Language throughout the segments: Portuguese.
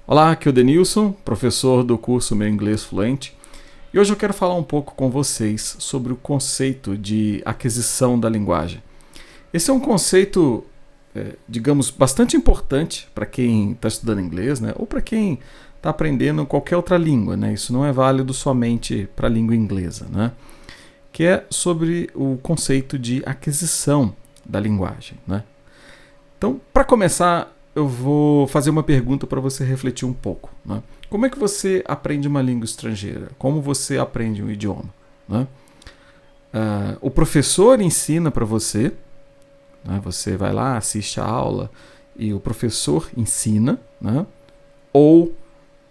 Olá, aqui é o Denilson, professor do curso Meu Inglês Fluente, e hoje eu quero falar um pouco com vocês sobre o conceito de aquisição da linguagem. Esse é um conceito, digamos, bastante importante para quem está estudando inglês, né? Ou para quem está aprendendo qualquer outra língua, né? Isso não é válido somente para a língua inglesa, né? Que é sobre o conceito de aquisição da linguagem, né? Então, para começar, eu vou fazer uma pergunta para você refletir um pouco, né? Como é que você aprende uma língua estrangeira? Como você aprende um idioma, né? O professor ensina para você, né? Você vai lá, assiste a aula e o professor ensina, né? Ou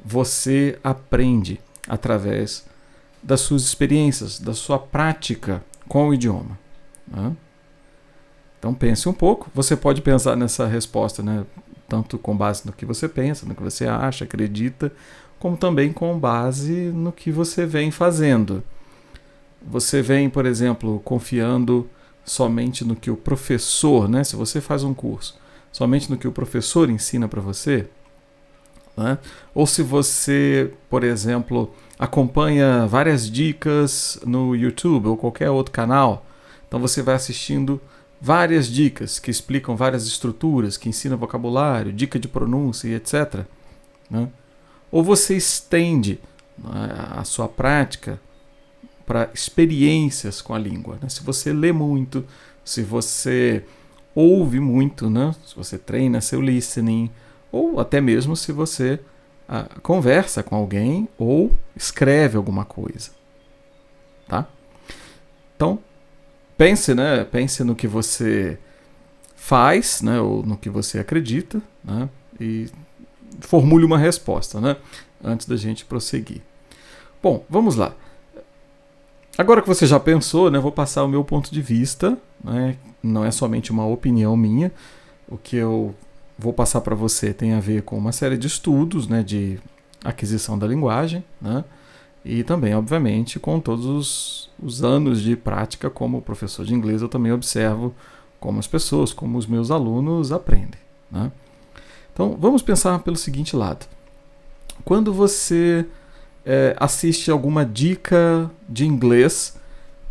você aprende através das suas experiências, da sua prática com o idioma, né? Então pense um pouco. Você pode pensar nessa resposta, né? Tanto com base no que você pensa, no que você acha, acredita, como também com base no que você vem fazendo. Você vem, por exemplo, confiando somente no que o professor, né? Se você faz um curso, somente no que o professor ensina para você, né? Ou se você, por exemplo, acompanha várias dicas no YouTube ou qualquer outro canal, então você vai assistindo várias dicas que explicam várias estruturas, que ensinam vocabulário, dica de pronúncia e etc., né? Ou você estende, né, a sua prática para experiências com a língua, né? Se você lê muito, se você ouve muito, né? Se você treina seu listening, ou até mesmo se você conversa com alguém ou escreve alguma coisa, tá? Então, pense, né? Pense no que você faz, né? Ou no que você acredita, né? E formule uma resposta, né? Antes da gente prosseguir. Bom, vamos lá. Agora que você já pensou, né? Vou passar o meu ponto de vista, né? Não é somente uma opinião minha. O que eu vou passar para você tem a ver com uma série de estudos, né? De aquisição da linguagem, né? E também, obviamente, com todos os anos de prática como professor de inglês, eu também observo como as pessoas, como os meus alunos aprendem, né? Então, vamos pensar pelo seguinte lado. Quando você assiste alguma dica de inglês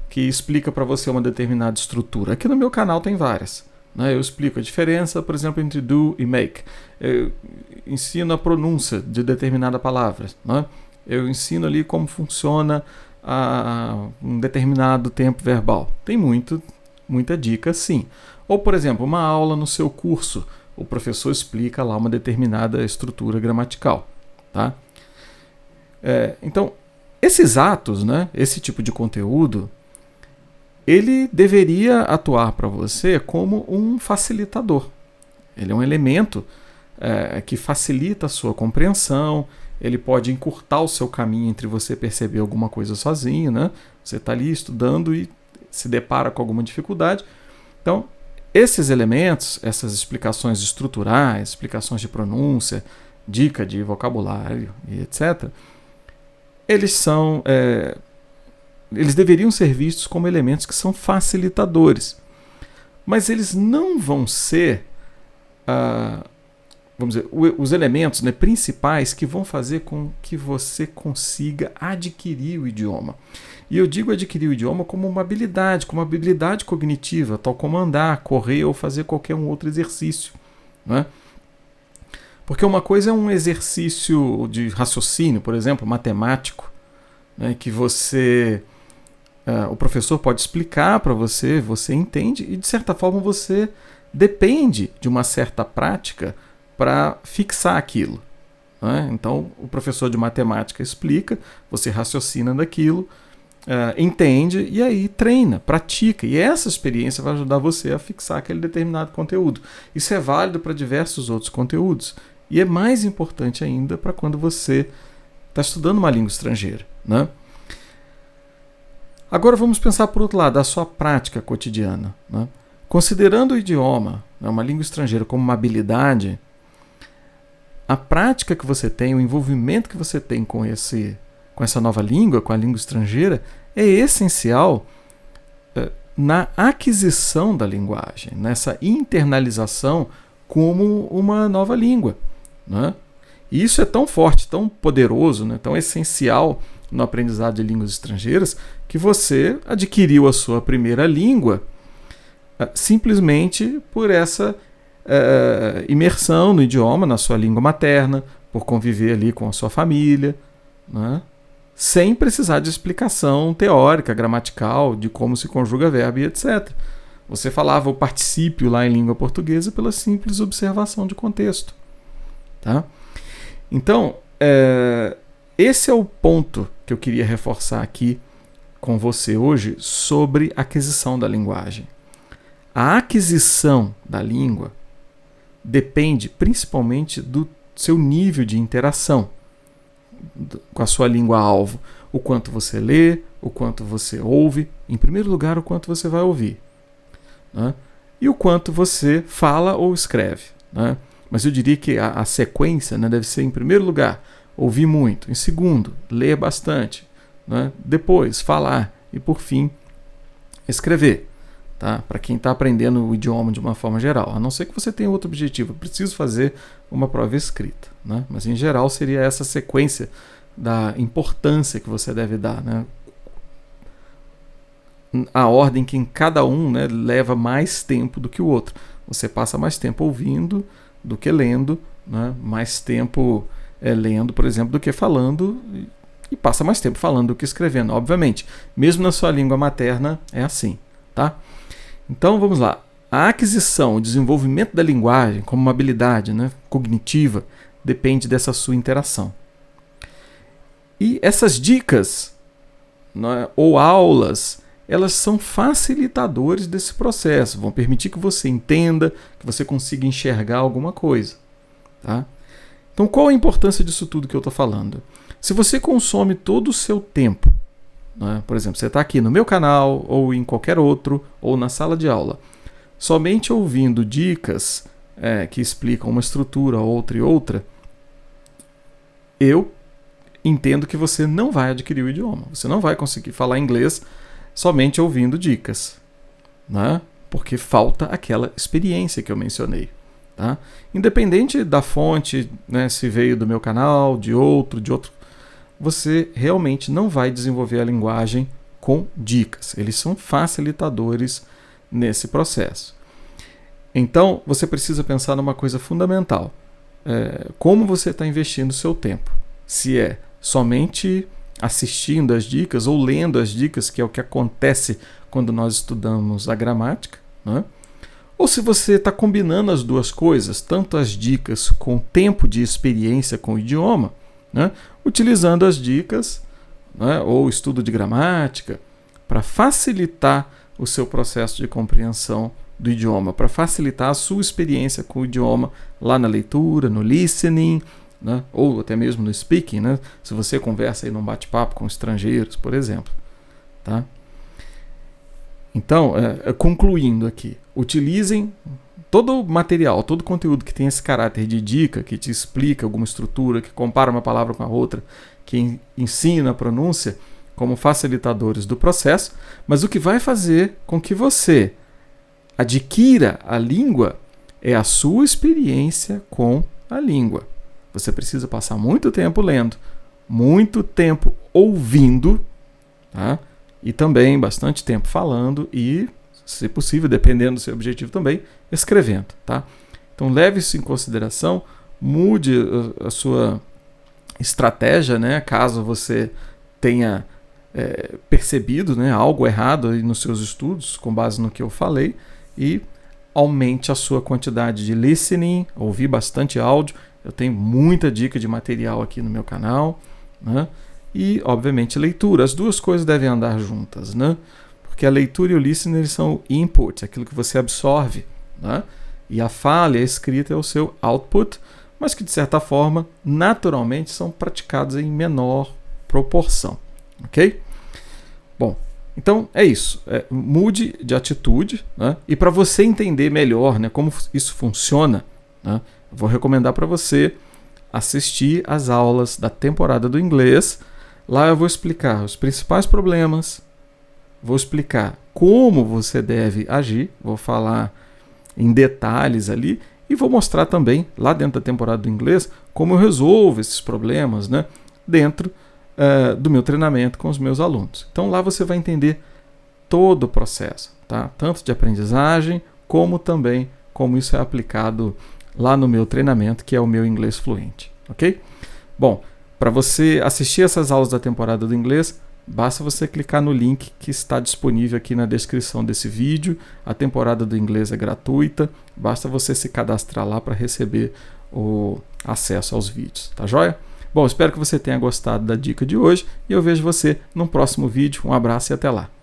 que explica para você uma determinada estrutura, aqui no meu canal tem várias, né? Eu explico a diferença, por exemplo, entre do e make. Eu ensino a pronúncia de determinada palavra, né? Eu ensino ali como funciona um determinado tempo verbal. Tem muita dica, sim. Ou, por exemplo, uma aula no seu curso, o professor explica lá uma determinada estrutura gramatical, tá? Então, esses atos, né, esse tipo de conteúdo, ele deveria atuar para você como um facilitador. Ele é um elemento que facilita a sua compreensão. Ele pode encurtar o seu caminho entre você perceber alguma coisa sozinho, né? Você está ali estudando e se depara com alguma dificuldade. Então, esses elementos, essas explicações estruturais, explicações de pronúncia, dica de vocabulário e etc., eles deveriam ser vistos como elementos que são facilitadores. Mas eles não vão ser vamos dizer, os elementos, né, principais que vão fazer com que você consiga adquirir o idioma. E eu digo adquirir o idioma como uma habilidade cognitiva, tal como andar, correr ou fazer qualquer um outro exercício, né? Porque uma coisa é um exercício de raciocínio, por exemplo, matemático, né, que o professor pode explicar para você, você entende, e de certa forma você depende de uma certa prática para fixar aquilo, né? Então, o professor de matemática explica, você raciocina daquilo, entende e aí treina, pratica. E essa experiência vai ajudar você a fixar aquele determinado conteúdo. Isso é válido para diversos outros conteúdos. E é mais importante ainda para quando você está estudando uma língua estrangeira, né? Agora vamos pensar por outro lado, a sua prática cotidiana, né? Considerando o idioma, né, uma língua estrangeira, como uma habilidade, a prática que você tem, o envolvimento que você tem com essa nova língua, com a língua estrangeira, é essencial na aquisição da linguagem, nessa internalização como uma nova língua, né? E isso é tão forte, tão poderoso, né, tão essencial no aprendizado de línguas estrangeiras, que você adquiriu a sua primeira língua simplesmente por essa imersão no idioma, na sua língua materna, por conviver ali com a sua família, né, sem precisar de explicação teórica, gramatical, de como se conjuga verbo e etc. Você falava o particípio lá em língua portuguesa pela simples observação de contexto. Tá? Então, esse é o ponto que eu queria reforçar aqui com você hoje sobre aquisição da linguagem. A aquisição da língua depende principalmente do seu nível de interação com a sua língua-alvo. O quanto você lê, o quanto você ouve, em primeiro lugar, o quanto você vai ouvir, né? E o quanto você fala ou escreve, né? Mas eu diria que a sequência, né, deve ser, em primeiro lugar, ouvir muito, em segundo, ler bastante, né? Depois, falar e, por fim, escrever. Tá? Para quem está aprendendo o idioma de uma forma geral, a não ser que você tenha outro objetivo, preciso fazer uma prova escrita, né? Mas em geral seria essa sequência da importância que você deve dar, né? A ordem que em cada um, né, leva mais tempo do que o outro. Você passa mais tempo ouvindo do que lendo, né? Mais tempo lendo, por exemplo, do que falando, e passa mais tempo falando do que escrevendo, obviamente. Mesmo na sua língua materna é assim, tá? Então vamos lá. A aquisição, o desenvolvimento da linguagem como uma habilidade, né, cognitiva depende dessa sua interação. E essas dicas, né, ou aulas, elas são facilitadores desse processo, vão permitir que você entenda, que você consiga enxergar alguma coisa. Tá? Então qual a importância disso tudo que eu estou falando? Se você consome todo o seu tempo, né, por exemplo, você está aqui no meu canal, ou em qualquer outro, ou na sala de aula, somente ouvindo dicas que explicam uma estrutura, outra e outra, eu entendo que você não vai adquirir o idioma. Você não vai conseguir falar inglês somente ouvindo dicas, né? Porque falta aquela experiência que eu mencionei. Tá? Independente da fonte, né, se veio do meu canal, de outro, você realmente não vai desenvolver a linguagem com dicas. Eles são facilitadores nesse processo. Então, você precisa pensar numa coisa fundamental. Como você está investindo o seu tempo? Se é somente assistindo as dicas ou lendo as dicas, que é o que acontece quando nós estudamos a gramática, né? Ou se você está combinando as duas coisas, tanto as dicas com tempo de experiência com o idioma, né? Utilizando as dicas, né, ou estudo de gramática para facilitar o seu processo de compreensão do idioma, para facilitar a sua experiência com o idioma lá na leitura, no listening, né, ou até mesmo no speaking, né, se você conversa aí num bate-papo com estrangeiros, por exemplo. Tá? Então, concluindo aqui, utilizem todo o material, todo o conteúdo que tem esse caráter de dica, que te explica alguma estrutura, que compara uma palavra com a outra, que ensina a pronúncia, como facilitadores do processo, mas o que vai fazer com que você adquira a língua é a sua experiência com a língua. Você precisa passar muito tempo lendo, muito tempo ouvindo, tá? E também bastante tempo falando e, se possível, dependendo do seu objetivo também, escrevendo. Tá? Então leve isso em consideração, mude a sua estratégia, né, caso você tenha percebido, né, algo errado aí nos seus estudos, com base no que eu falei, e aumente a sua quantidade de listening, ouvir bastante áudio. Eu tenho muita dica de material aqui no meu canal, né? E, obviamente, leitura. As duas coisas devem andar juntas, né? Porque a leitura e o listening, eles são input, aquilo que você absorve, né? E a fala e a escrita é o seu output, mas que, de certa forma, naturalmente, são praticados em menor proporção, ok? Bom, então é isso. Mude de atitude, né? E para você entender melhor, né, como isso funciona, né, eu vou recomendar para você assistir às aulas da temporada do inglês. Lá eu vou explicar os principais problemas, vou explicar como você deve agir, vou falar em detalhes ali e vou mostrar também, lá dentro da temporada do inglês, como eu resolvo esses problemas, né, dentro do meu treinamento com os meus alunos. Então lá você vai entender todo o processo, tá? Tanto de aprendizagem, como também como isso é aplicado lá no meu treinamento, que é o meu Inglês Fluente, ok? Bom, para você assistir essas aulas da temporada do inglês, basta você clicar no link que está disponível aqui na descrição desse vídeo. A temporada do inglês é gratuita, basta você se cadastrar lá para receber o acesso aos vídeos, tá joia? Bom, espero que você tenha gostado da dica de hoje e eu vejo você no próximo vídeo. Um abraço e até lá!